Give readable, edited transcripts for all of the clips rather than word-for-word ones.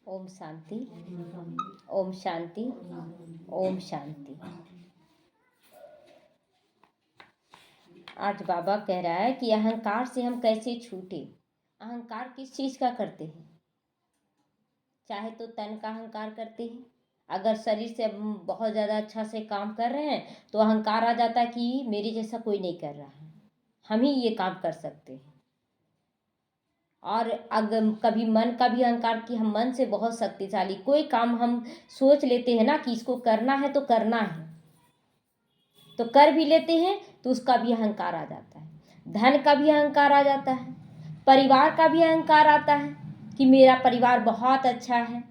ओम शांति। ओम शांति। ओम शांति। आज बाबा कह रहा है कि अहंकार से हम कैसे छूटे। अहंकार किस चीज का करते हैं? चाहे तो तन का अहंकार करते हैं। अगर शरीर से हम बहुत ज़्यादा अच्छा से काम कर रहे हैं तो अहंकार आ जाता है कि मेरे जैसा कोई नहीं कर रहा है, हम ही ये काम कर सकते हैं। और अगर कभी मन का भी अहंकार कि हम मन से बहुत शक्तिशाली, कोई काम हम सोच लेते हैं ना कि इसको करना है तो करना है, तो कर भी लेते हैं, तो उसका भी अहंकार आ जाता है। धन का भी अहंकार आ जाता है, परिवार का भी अहंकार आता है कि मेरा परिवार बहुत अच्छा है।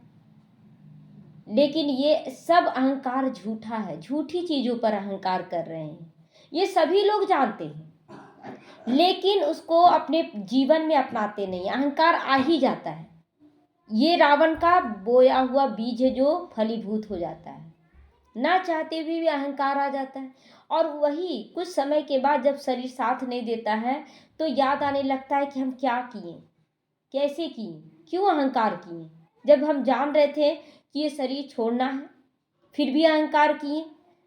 लेकिन ये सब अहंकार झूठा है, झूठी चीज़ों पर अहंकार कर रहे हैं। ये सभी लोग जानते हैं, लेकिन उसको अपने जीवन में अपनाते नहीं। अहंकार आ ही जाता है। ये रावण का बोया हुआ बीज है जो फलीभूत हो जाता है। ना चाहते हुए भी अहंकार आ जाता है। और वही कुछ समय के बाद जब शरीर साथ नहीं देता है तो याद आने लगता है कि हम क्या किए, कैसे किए, क्यों अहंकार किए। जब हम जान रहे थे कि ये शरीर छोड़ना है, फिर भी अहंकार किए।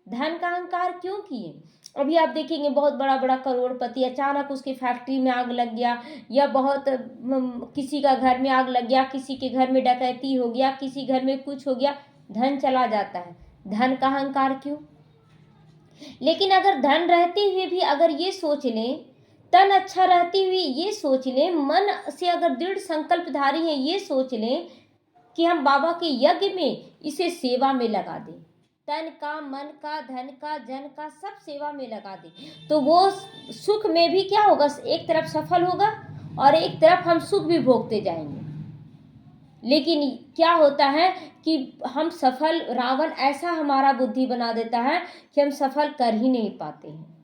धन का अहंकार क्यों किए? अभी आप देखेंगे बहुत बड़ा बड़ा करोड़पति, अचानक उसकी फैक्ट्री में आग लग गया, या बहुत किसी का घर में आग लग गया, किसी के घर में डकैती हो गया, किसी घर में कुछ हो गया, धन चला जाता है। धन का अहंकार क्यों? लेकिन अगर धन रहते हुए भी अगर ये सोच लें, तन अच्छा रहते हुए ये सोच लें, मन से अगर दृढ़ संकल्पधारी हैं, ये सोच लें कि हम बाबा के यज्ञ में इसे सेवा में लगा दें, तन का, मन का, धन का, जन का, सब सेवा में लगा दें, तो वो सुख में भी क्या होगा, एक तरफ सफल होगा और एक तरफ हम सुख भी भोगते जाएंगे। लेकिन क्या होता है कि हम सफल, रावण ऐसा हमारा बुद्धि बना देता है कि हम सफल कर ही नहीं पाते हैं।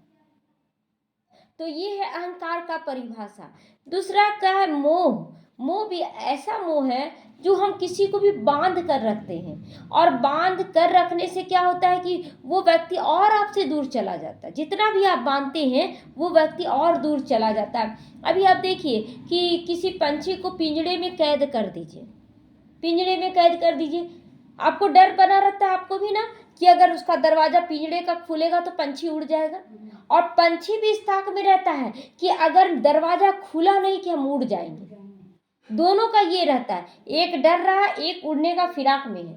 तो ये है अहंकार का परिभाषा। दूसरा क्या है? मोह। मोह भी ऐसा मोह है जो हम किसी को भी बांध कर रखते हैं, और बांध कर रखने से क्या होता है कि वो व्यक्ति और आपसे दूर चला जाता है। जितना भी आप बांधते हैं वो व्यक्ति और दूर चला जाता है। अभी आप देखिए कि किसी पंछी को पिंजड़े में कैद कर दीजिए, पिंजड़े में कैद कर दीजिए, आपको डर बना रहता है, आपको भी ना, कि अगर उसका दरवाजा पिंजड़े का खुलेगा तो पंछी उड़ जाएगा। और पंछी भी इस ताक में रहता है कि अगर दरवाजा खुला नहीं कि हम उड़ जाएंगे। दोनों का ये रहता है, एक डर रहा, एक उड़ने का फिराक में है,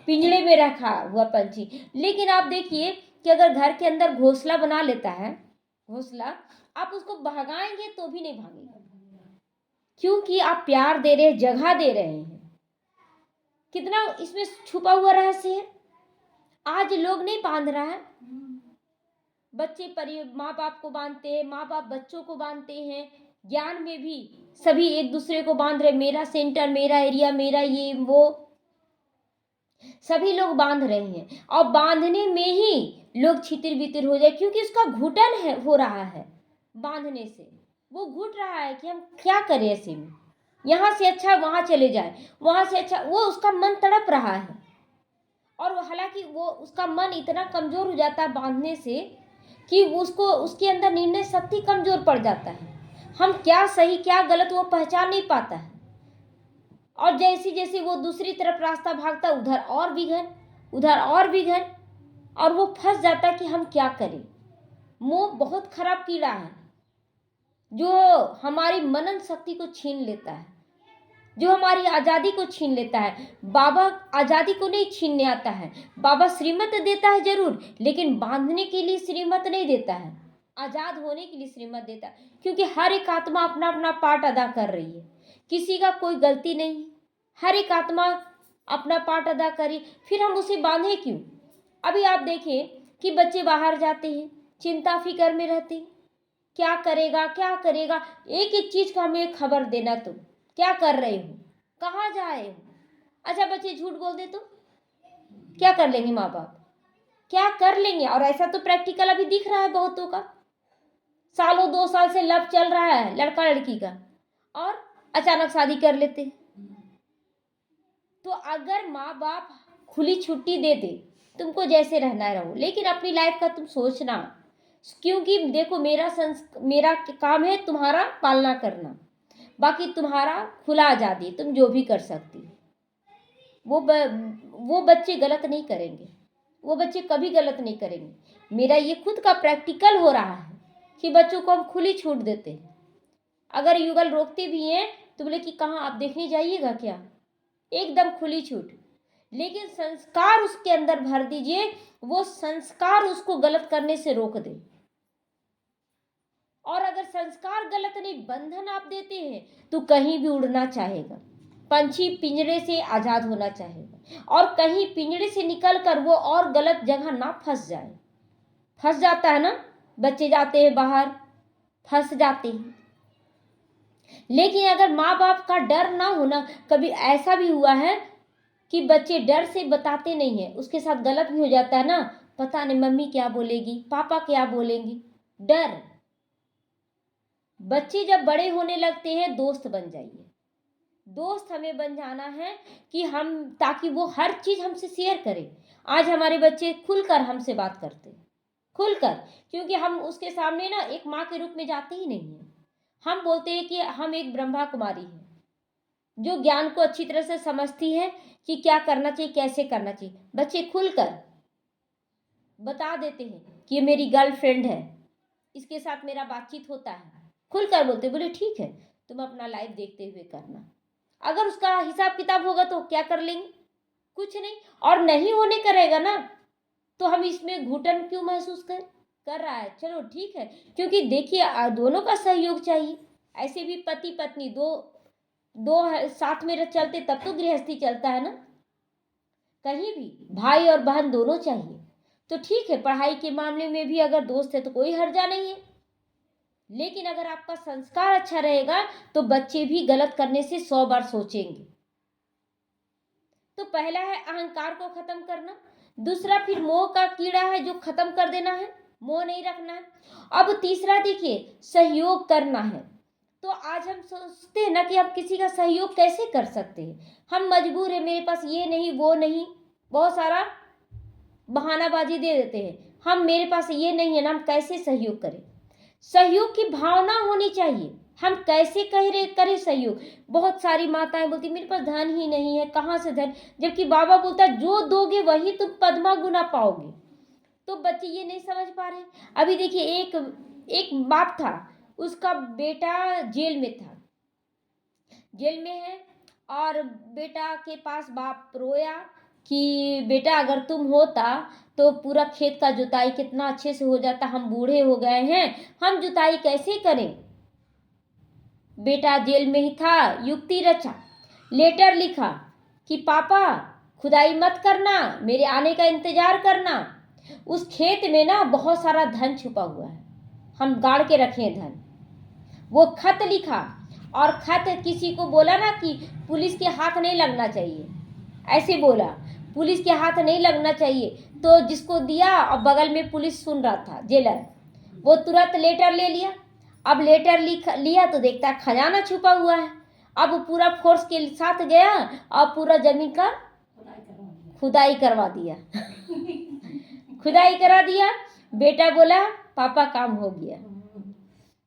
पिंजड़े में रखा हुआ पंछी। लेकिन आप देखिए कि अगर घर के अंदर घोंसला बना लेता है, घोंसला, आप उसको भगाएंगे तो भी नहीं भागेगा, क्योंकि आप प्यार दे रहे हैं, जगह दे रहे हैं। कितना इसमें छुपा हुआ रहस्य है। आज लोग नहीं बांध रहा है, बच्चे माँ बाप को बांधते हैं, माँ बाप बच्चों को बांधते हैं। ज्ञान में भी सभी एक दूसरे को बांध रहे, मेरा सेंटर, मेरा एरिया, मेरा ये वो, सभी लोग बांध रहे हैं। और बांधने में ही लोग छितिर बितिर हो जाए, क्योंकि उसका घुटन है, हो रहा है बांधने से। वो घुट रहा है कि हम क्या करें ऐसे में, यहाँ से अच्छा वहाँ चले जाए, वहाँ से अच्छा, वो उसका मन तड़प रहा है। और हालांकि वो उसका मन इतना कमज़ोर हो जाता है बांधने से कि उसको, उसके अंदर निर्णय शक्ति कमज़ोर पड़ जाता है। हम क्या सही क्या गलत वो पहचान नहीं पाता है। और जैसे जैसे वो दूसरी तरफ रास्ता भागता, उधर और विघन, उधर और विघन, और वो फंस जाता है कि हम क्या करें। मोह बहुत खराब कीड़ा है जो हमारी मनन शक्ति को छीन लेता है, जो हमारी आज़ादी को छीन लेता है। बाबा आज़ादी को नहीं छीनने आता है, बाबा श्रीमत देता है जरूर, लेकिन बांधने के लिए श्रीमत नहीं देता है, आज़ाद होने के लिए श्रीमत देता है। क्योंकि हर एक आत्मा अपना अपना पार्ट अदा कर रही है, किसी का कोई गलती नहीं है, हर एक आत्मा अपना पार्ट अदा करी, फिर हम उसे बांधे क्यों? अभी आप देखें कि बच्चे बाहर जाते हैं, चिंता फिक्र में रहते हैं, क्या करेगा क्या करेगा, एक एक चीज़ का हमें खबर देना, तुम क्या कर रहे हो, कहाँ जा रहे हो। अच्छा बच्चे झूठ बोल दे तो क्या कर लेंगे माँ बाप, क्या कर लेंगे? और ऐसा तो प्रैक्टिकल अभी दिख रहा है बहुतों का, सालों 2 साल से लव चल रहा है लड़का लड़की का, और अचानक शादी कर लेते हैं। तो अगर माँ बाप खुली छुट्टी दे दे, तुमको जैसे रहना है रहो, लेकिन अपनी लाइफ का तुम सोचना, क्योंकि देखो मेरा काम है तुम्हारा पालना करना, बाकी तुम्हारा खुला आज़ादी, तुम जो भी कर सकती हो। वो बच्चे गलत नहीं करेंगे, वो बच्चे कभी गलत नहीं करेंगे। मेरा ये खुद का प्रैक्टिकल हो रहा है कि बच्चों को हम खुली छूट देते हैं। अगर युगल रोकते भी हैं तो बोले कि कहाँ आप देखने जाइएगा क्या, एकदम खुली छूट। लेकिन संस्कार उसके अंदर भर दीजिए, वो संस्कार उसको गलत करने से रोक दे। और अगर संस्कार गलत नहीं, बंधन आप देते हैं तो कहीं भी उड़ना चाहेगा, पंछी पिंजरे से आजाद होना चाहेगा, और कहीं पिंजरे से निकल कर वो और गलत जगह ना फंस जाए। फंस जाता है ना, बच्चे जाते हैं बाहर, फंस जाते हैं। लेकिन अगर माँ बाप का डर ना होना, कभी ऐसा भी हुआ है कि बच्चे डर से बताते नहीं है, उसके साथ गलत भी हो जाता है ना, पता नहीं मम्मी क्या बोलेगी, पापा क्या बोलेंगे, डर। बच्चे जब बड़े होने लगते हैं, दोस्त बन जाइए। दोस्त हमें बन जाना है कि हम, ताकि वो हर चीज हमसे शेयर करें। आज हमारे बच्चे खुलकर हमसे बात करते हैं, खुलकर, क्योंकि हम उसके सामने ना एक माँ के रूप में जाते ही नहीं है। हम बोलते हैं कि हम एक ब्रह्मा कुमारी हैं, जो ज्ञान को अच्छी तरह से समझती है कि क्या करना चाहिए, कैसे करना चाहिए। बच्चे खुलकर बता देते हैं कि ये मेरी गर्लफ्रेंड है, इसके साथ मेरा बातचीत होता है, खुलकर बोलते, बोले ठीक है तुम अपना लाइफ देखते हुए करना। अगर उसका हिसाब किताब होगा तो क्या कर लेंगे, कुछ नहीं। और नहीं होने करेगा ना, तो हम इसमें घुटन क्यों महसूस कर रहा है, चलो ठीक है। क्योंकि देखिए दोनों का सहयोग चाहिए। ऐसे भी पति पत्नी दो दो साथ में चलते तब तो गृहस्थी चलता है ना। कहीं भी भाई और बहन दोनों चाहिए। तो ठीक है, पढ़ाई के मामले में भी अगर दोस्त है तो कोई हर्जा नहीं है। लेकिन अगर आपका संस्कार अच्छा रहेगा तो बच्चे भी गलत करने से 100 बार सोचेंगे। तो पहला है अहंकार को खत्म करना। दूसरा फिर मोह का कीड़ा है जो खत्म कर देना है, मोह नहीं रखना है। अब तीसरा देखिए, सहयोग करना है। तो आज हम सोचते हैं ना कि हम किसी का सहयोग कैसे कर सकते हैं, हम मजबूर है, मेरे पास ये नहीं वो नहीं, बहुत सारा बहानाबाजी दे देते हैं। हम, मेरे पास ये नहीं है ना, हम कैसे सहयोग करें। सहयोग की भावना होनी चाहिए, हम कैसे करें सहयोग। बहुत सारी माताएं बोलती मेरे पास धन ही नहीं है, कहाँ से धन, जबकि बाबा बोलता है जो दोगे वही तुम पद्मा गुना पाओगे। तो बच्चे ये नहीं समझ पा रहे। अभी देखिए, एक बाप था, उसका बेटा जेल में था, जेल में है, और बेटा के पास बाप रोया कि बेटा अगर तुम होता तो पूरा खेत का जुताई कितना अच्छे से हो जाता, हम बूढ़े हो गए हैं, हम जुताई कैसे करें। बेटा जेल में ही था, युक्ति रचा, लेटर लिखा कि पापा खुदाई मत करना, मेरे आने का इंतजार करना। उस खेत में ना बहुत सारा धन छुपा हुआ है, हम गाड़ के रखे धन। वो खत लिखा, और खत किसी को बोला ना कि पुलिस के हाथ नहीं लगना चाहिए, ऐसे बोला पुलिस के हाथ नहीं लगना चाहिए। तो जिसको दिया, और बगल में पुलिस सुन रहा था, जेलर, वो तुरंत लेटर ले लिया। अब लेटर लिया तो देखता है खजाना छुपा हुआ है। अब पूरा फोर्स के साथ गया और पूरा जमीन का खुदाई करवा दिया खुदाई करा दिया। बेटा बोला पापा काम हो गया।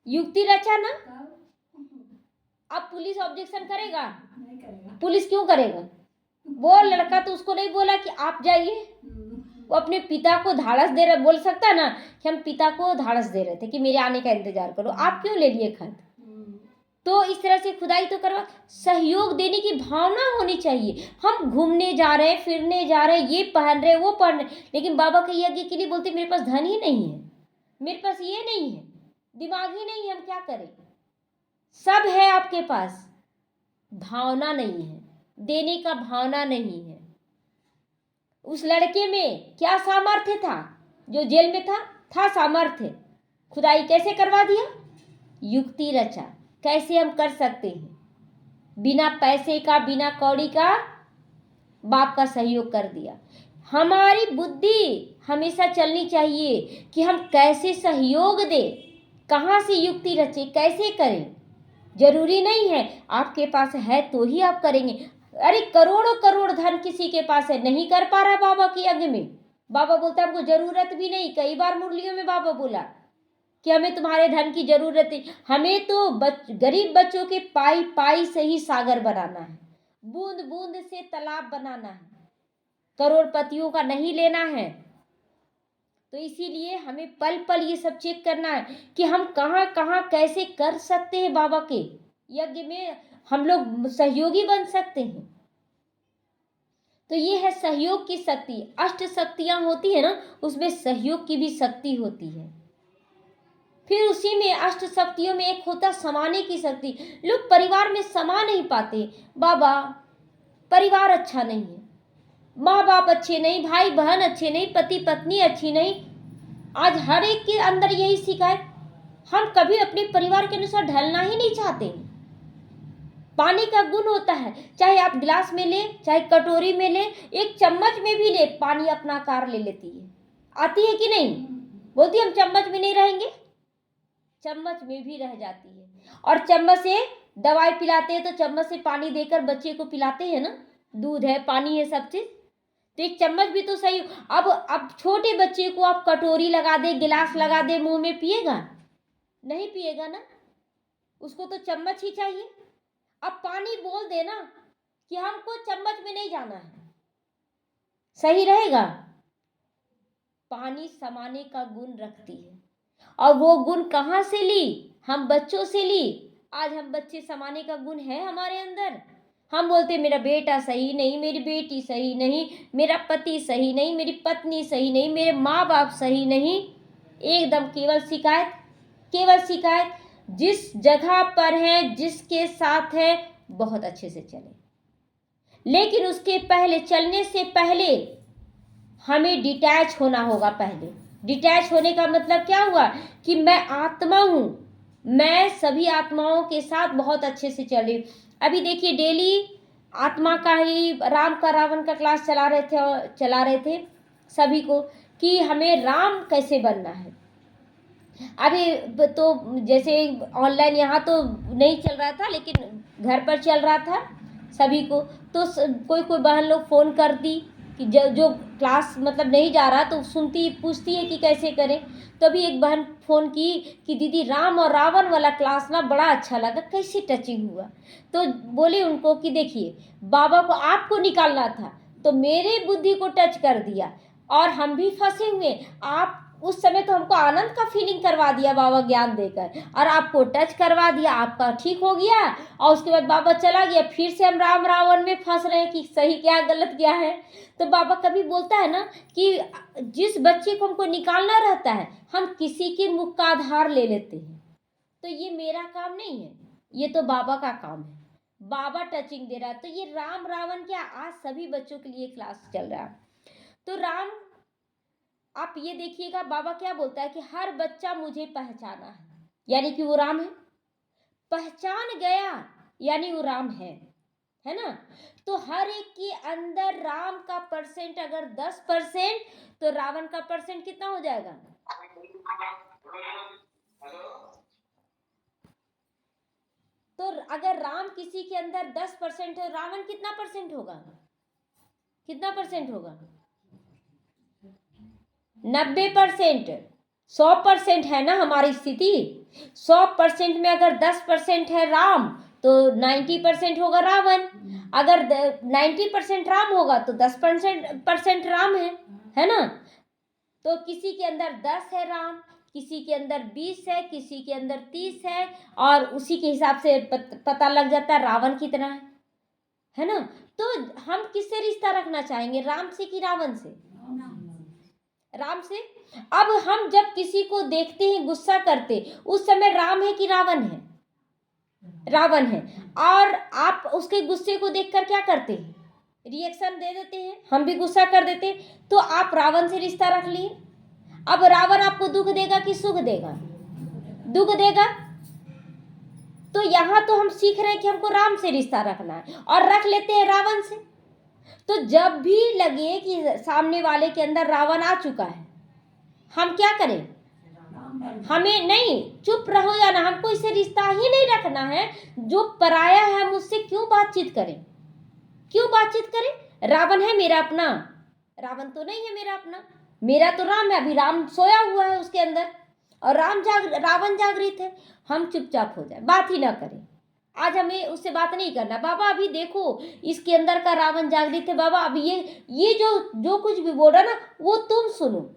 युक्ति रचा ना। अब पुलिस ऑब्जेक्शन करेगा? नहीं करेगा। पुलिस क्यों करेगा? वो लड़का तो उसको नहीं बोला कि आप जाइए, वो अपने पिता को धाड़स दे रहे, बोल सकता ना कि हम पिता को धाड़स दे रहे थे कि मेरे आने का इंतजार करो, आप क्यों ले लिए खत। तो इस तरह से खुदाई तो करवा। सहयोग देने की भावना होनी चाहिए। हम घूमने जा रहे हैं, फिरने जा रहे हैं, ये पहन रहे वो पहन रहे, लेकिन बाबा के यज्ञ के लिए बोलते मेरे पास धन ही नहीं है, मेरे पास ये नहीं है, दिमाग ही नहीं है, हम क्या करें। सब है आपके पास, भावना नहीं है, देने का भावना नहीं है। उस लड़के में क्या सामर्थ्य था जो जेल में था सामर्थ्य। खुदाई कैसे करवा दिया? युक्ति रचा, कैसे हम कर सकते हैं, बिना पैसे का, बिना कौड़ी का, बाप का सहयोग कर दिया। हमारी बुद्धि हमेशा चलनी चाहिए कि हम कैसे सहयोग दें, कहाँ से युक्ति रचे, कैसे करें। जरूरी नहीं है आपके पास है तो ही आप करेंगे। अरे करोड़ों करोड़ धन किसी के पास है, नहीं कर पा रहा बाबा के यज्ञ में, बाबा बोलता है हमको जरूरत भी नहीं। कई बार मुरलियों में बाबा बोला कि हमें तुम्हारे धन की जरूरत है, हमें तो गरीब बच्चों के पाई पाई से ही सागर बनाना है, बूंद बूंद से तालाब बनाना है, करोड़पतियों का नहीं लेना है। तो इसीलिए हमें पल पल ये सब चेक करना है कि हम कहाँ कहाँ कैसे कर सकते हैं, बाबा के यज्ञ में हम लोग सहयोगी बन सकते हैं। तो ये है सहयोग की शक्ति। अष्ट शक्तियां होती है ना, उसमें सहयोग की भी शक्ति होती है। फिर उसी में अष्ट शक्तियों में एक होता समाने की शक्ति। लोग परिवार में समा नहीं पाते। बाबा, परिवार अच्छा नहीं है, माँ बाप अच्छे नहीं, भाई बहन अच्छे नहीं, पति पत्नी अच्छी नहीं। आज हर एक के अंदर यही शिकायत। हम कभी अपने परिवार के अनुसार ढलना ही नहीं चाहते। पानी का गुण होता है, चाहे आप गिलास में ले, चाहे कटोरी में ले, एक चम्मच में भी ले, पानी अपना आकार ले लेती है। आती है कि नहीं? बोलती हम चम्मच में नहीं रहेंगे, चम्मच में भी रह जाती है। और चम्मच से दवाई पिलाते हैं तो चम्मच से पानी देकर बच्चे को पिलाते हैं ना, दूध है, पानी है, सब चीज। तो एक चम्मच भी तो सही। अब छोटे बच्चे को आप कटोरी लगा दे, गिलास लगा दे, मुंह में पिएगा? नहीं पिएगा ना, उसको तो चम्मच ही चाहिए। अब पानी बोल देना कि हमको चम्मच में नहीं जाना है, सही रहेगा? पानी समाने का गुण रखती है। और वो गुण कहाँ से ली? हम बच्चों से ली। आज हम बच्चे समाने का गुण है हमारे अंदर। हम बोलते मेरा बेटा सही नहीं, मेरी बेटी सही नहीं, मेरा पति सही नहीं, मेरी पत्नी सही नहीं, मेरे माँ बाप सही नहीं। एकदम केवल शिकायत, केवल शिकायत। जिस जगह पर है, जिसके साथ है, बहुत अच्छे से चले। लेकिन उसके पहले, चलने से पहले हमें डिटैच होना होगा। पहले डिटैच होने का मतलब क्या हुआ कि मैं आत्मा हूं, मैं सभी आत्माओं के साथ बहुत अच्छे से चल रही। अभी देखिए, डेली आत्मा का ही राम का रावण का क्लास चला रहे थे सभी को कि हमें राम कैसे बनना है। अभी तो जैसे ऑनलाइन यहाँ तो नहीं चल रहा था, लेकिन घर पर चल रहा था सभी को। तो कोई कोई बहन लोग फ़ोन कर दी कि जो क्लास मतलब नहीं जा रहा तो सुनती, पूछती है कि कैसे करें। तभी एक बहन फ़ोन की कि दीदी राम और रावण वाला क्लास ना बड़ा अच्छा लगा, कैसे टचिंग हुआ। तो बोले उनको कि देखिए, बाबा को आपको निकालना था तो मेरे बुद्धि को टच कर दिया, और हम भी फंसे हुए। आप उस समय तो हमको आनंद का फीलिंग करवा दिया बाबा ज्ञान देकर, और आपको टच करवा दिया, आपका ठीक हो गया। और उसके बाद बाबा चला गया, फिर से हम राम रावण में फंस रहे हैं कि सही क्या गलत क्या है। तो बाबा कभी बोलता है ना कि जिस बच्चे को हमको निकालना रहता है, हम किसी के मुख का आधार ले लेते हैं। तो ये मेरा काम नहीं है, ये तो बाबा का काम है। बाबा टचिंग दे रहा है। तो ये राम रावण क्या, आज सभी बच्चों के लिए क्लास चल रहा है। तो राम, आप ये देखिएगा बाबा क्या बोलता है कि हर बच्चा मुझे पहचाना है, यानी कि वो राम है। पहचान गया यानी वो राम है ना। तो हर एक के अंदर राम का परसेंट अगर 10%, तो रावण का परसेंट कितना हो जाएगा? तो अगर राम किसी के अंदर 10% है, रावण कितना परसेंट होगा? कितना परसेंट होगा? 90%। 100% है ना हमारी स्थिति। 100% में अगर 10% है राम, तो 90% होगा रावण। अगर 90% राम होगा तो 10% राम है ना। तो किसी के अंदर 10 है राम, किसी के अंदर 20 है, किसी के अंदर 30 है, और उसी के हिसाब से पता लग जाता है रावण कितना है ना। तो हम किससे रिश्ता रखना चाहेंगे, राम से कि रावण से? राम से। अब हम जब किसी को देखते हैं गुस्सा करते, उस समय राम है कि रावण है? रावण है। और आप उसके गुस्से को देखकर क्या करते हैं? रिएक्शन दे देते हैं, हम भी गुस्सा कर देते हैं। तो आप रावण से रिश्ता रख लिए। अब रावण आपको दुख देगा कि सुख देगा? दुख देगा। तो यहां तो हम सीख रहे हैं कि हमको राम से रिश्ता रखना है, और रख लेते हैं रावण से। तो जब भी लगे कि सामने वाले के अंदर रावण आ चुका है, हम क्या करें? हमें नहीं, चुप रहो या ना, हमको इससे रिश्ता ही नहीं रखना है। जो पराया है हम उससे क्यों बातचीत करें? क्यों बातचीत करें? रावण है मेरा अपना? रावण तो नहीं है मेरा अपना, मेरा तो राम है। अभी राम सोया हुआ है उसके अंदर, और रावण जागृत है। हम चुपचाप हो जाए, बात ही ना करें। आज हमें उससे बात नहीं करना। बाबा अभी देखो इसके अंदर का रावण जागृत है, बाबा अभी ये जो जो कुछ भी बोल रहा ना वो तुम सुनो,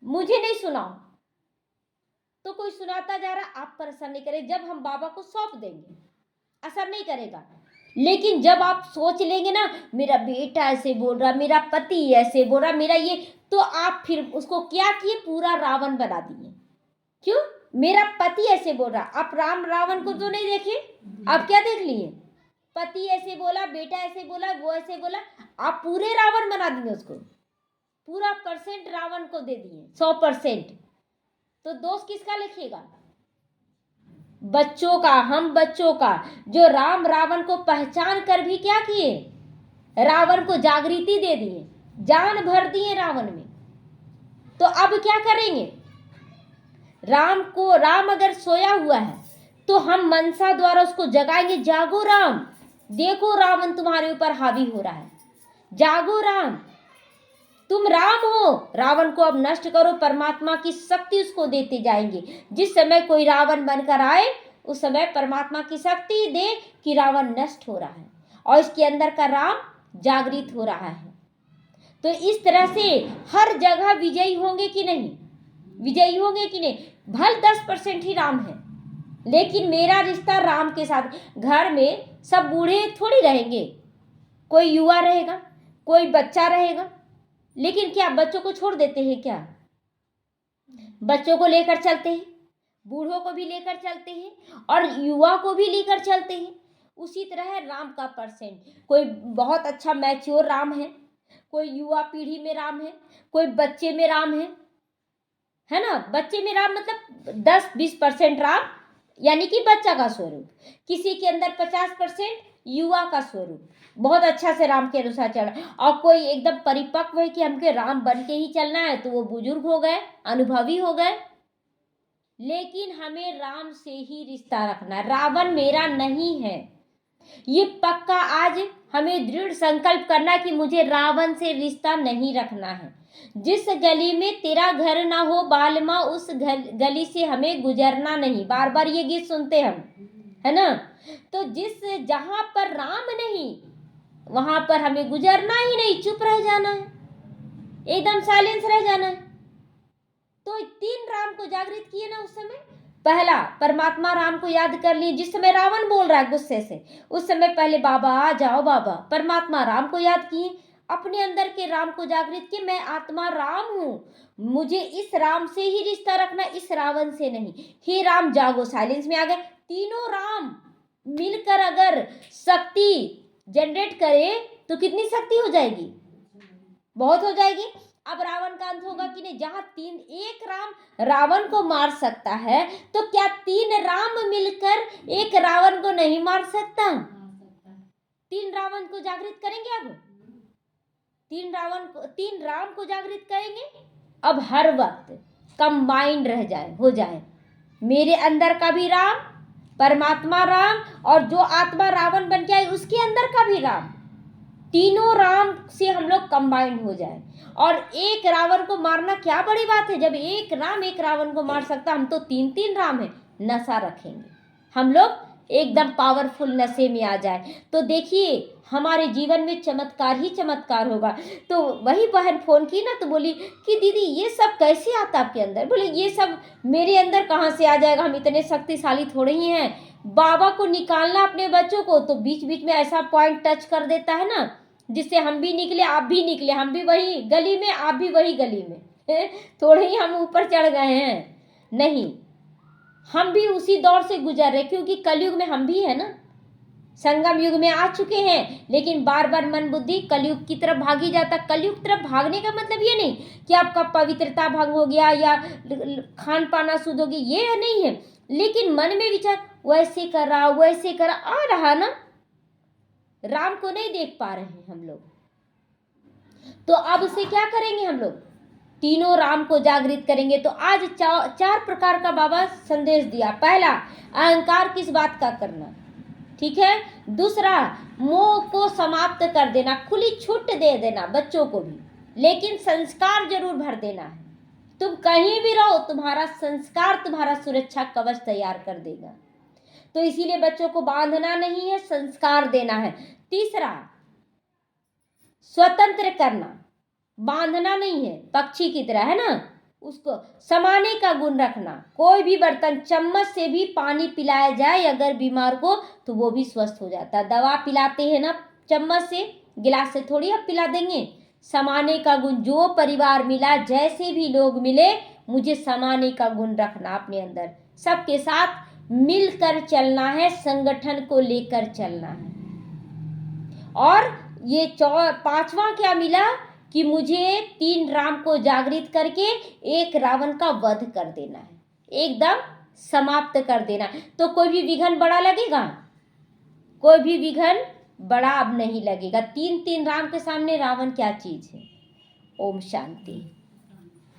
मुझे नहीं सुनाओ। तो कोई सुनाता जा रहा, आप परेशान नहीं करें। जब हम बाबा को सौंप देंगे असर नहीं करेगा। लेकिन जब आप सोच लेंगे ना मेरा बेटा ऐसे बोल रहा, मेरा पति ऐसे बोल रहा, मेरा ये, तो आप फिर उसको क्या किए, पूरा रावण बना दिए। क्यों? मेरा पति ऐसे बोल रहा। आप राम रावण को तो नहीं देखे, आप क्या देख लिए? पति ऐसे बोला, बेटा ऐसे बोला, वो ऐसे बोला, आप पूरे रावण बना दिए उसको, पूरा परसेंट रावण को दे दिए, 100%। तो दोष किसका लिखिएगा? बच्चों का, हम बच्चों का, जो राम रावण को पहचान कर भी क्या किए, रावण को जागृति दे दिए, जान भर दिए रावण में। तो अब क्या करेंगे? राम अगर सोया हुआ है तो हम मनसा द्वारा उसको जगाएंगे, जागो राम, देखो रावण तुम्हारे ऊपर हावी हो रहा है, जागो राम, तुम राम हो, रावण को अब नष्ट करो। परमात्मा की शक्ति उसको देते जाएंगे। जिस समय कोई रावण बनकर आए उस समय परमात्मा की शक्ति दे कि रावण नष्ट हो रहा है और इसके अंदर का राम जागृत हो रहा है। तो इस तरह से हर जगह विजयी होंगे कि नहीं? विजयी होंगे कि नहीं? भले 10% ही राम है, लेकिन मेरा रिश्ता राम के साथ। घर में सब बूढ़े थोड़ी रहेंगे, कोई युवा रहेगा, कोई बच्चा रहेगा। लेकिन क्या बच्चों को छोड़ देते हैं क्या? बच्चों को लेकर चलते हैं, बूढ़ों को भी लेकर चलते हैं और युवा को भी लेकर चलते हैं। उसी तरह है राम का परसेंट। कोई बहुत अच्छा मैच्योर राम है, कोई युवा पीढ़ी में राम है, कोई बच्चे में राम है ना। बच्चे में राम मतलब 10-20% राम, यानी कि बच्चा का स्वरूप। किसी के अंदर 50% युवा का स्वरूप, बहुत अच्छा से राम के अनुसार चल रहा। और कोई एकदम परिपक्व है कि हमके राम बन के ही चलना है, तो वो बुजुर्ग हो गए, अनुभवी हो गए। लेकिन हमें राम से ही रिश्ता रखना है, रावण मेरा नहीं है, ये पक्का आज हमें दृढ़ संकल्प करना कि मुझे रावण से रिश्ता नहीं रखना है। जिस गली में तेरा घर ना हो बालमा, उस गली से हमें गुजरना नहीं। बार बार ये गीत सुनते हम, है ना। तो जहां पर राम नहीं वहां पर हमें गुजरना ही नहीं, चुप रह जाना है, एकदम साइलेंस रह जाना है। तो 3 राम को जागृत किए ना उस समय। पहला परमात्मा राम को याद कर लिए, जिस समय रावण बोल रहा है गुस्से से, उस समय पहले बाबा आ जाओ, बाबा परमात्मा राम को याद किए, अपने अंदर के राम को जागृत किए। मैं आत्मा राम हूं, मुझे इस राम से ही रिश्ता रखना, इस रावण से नहीं। हे राम जागो, साइलेंस में आ गए। तीनों राम मिलकर अगर शक्ति जनरेट करे तो कितनी शक्ति हो जाएगी? बहुत हो जाएगी। अब रावण का अंत होगा कि नहीं? जहां एक राम रावण को मार सकता है, तो क्या 3 राम मिलकर एक रावण को नहीं मार सकता? 3 रावण को जागृत करेंगे। अब 3 राम को जागृत करेंगे। अब हर वक्त कंबाइंड हो जाए मेरे अंदर का भी राम, परमात्मा राम, और जो आत्मा रावण बन के आई उसके अंदर का भी राम। तीनों राम से हम लोग कंबाइंड हो जाए और एक रावण को मारना क्या बड़ी बात है। जब एक राम एक रावण को मार सकता, हम तो 3 राम है। नशा रखेंगे हम लोग, एकदम पावरफुल नशे में आ जाए तो देखिए हमारे जीवन में चमत्कार ही चमत्कार होगा। तो वही बहन फोन की ना, तो बोली कि दीदी ये सब कैसे आता आपके अंदर? बोले ये सब मेरे अंदर कहाँ से आ जाएगा, हम इतने शक्तिशाली थोड़े ही हैं। बाबा को निकालना अपने बच्चों को, तो बीच बीच में ऐसा पॉइंट टच कर देता है ना, जिससे हम भी निकले, आप भी निकले, हम भी वही गली में, आप भी वही गली में। थोड़े ही हम ऊपर चढ़ गए हैं, नहीं, हम भी उसी दौर से गुजर रहे, क्योंकि कलयुग में हम भी है ना, संगम युग में आ चुके हैं। लेकिन बार बार मन बुद्धि कलयुग की तरफ भागी जाता। कलयुग की तरफ भागने का मतलब ये नहीं कि आपका पवित्रता भंग हो गया या खान पाना शुद्ध हो गया, ये नहीं है। लेकिन मन में विचार वैसे कर रहा, वैसे कर आ रहा ना, राम को नहीं देख पा रहे हैं हम लोग। तो अब से क्या करेंगे हम लोग? तीनों राम को जागृत करेंगे। तो आज 4 प्रकार का बाबा संदेश दिया। पहला, अहंकार किस बात का करना, ठीक है। दूसरा, मोह को समाप्त कर देना, खुली छूट दे देना बच्चों को भी, लेकिन संस्कार जरूर भर देना है। तुम कहीं भी रहो, तुम्हारा संस्कार तुम्हारा सुरक्षा कवच तैयार कर देगा। तो इसीलिए बच्चों को बांधना नहीं है, संस्कार देना है। तीसरा, स्वतंत्र करना, बांधना नहीं है, पक्षी की तरह, है ना, उसको समाने का गुण रखना। कोई भी बर्तन, चम्मच से भी पानी पिलाया जाए अगर बीमार को, तो वो भी स्वस्थ हो जाता है। दवा पिलाते हैं ना चम्मच से, गिलास से थोड़ी आप पिला देंगे। समाने का गुण, जो परिवार मिला, जैसे भी लोग मिले, मुझे समाने का गुण रखना अपने अंदर, सबके साथ मिलकर चलना है, संगठन को लेकर चलना है। और ये पांचवा क्या मिला कि मुझे 3 राम को जागृत करके 1 रावण का वध कर देना है, एकदम समाप्त कर देना है। तो कोई भी विघन बड़ा लगेगा? कोई भी विघन बड़ा अब नहीं लगेगा। 3 राम के सामने रावण क्या चीज है। ओम शांति।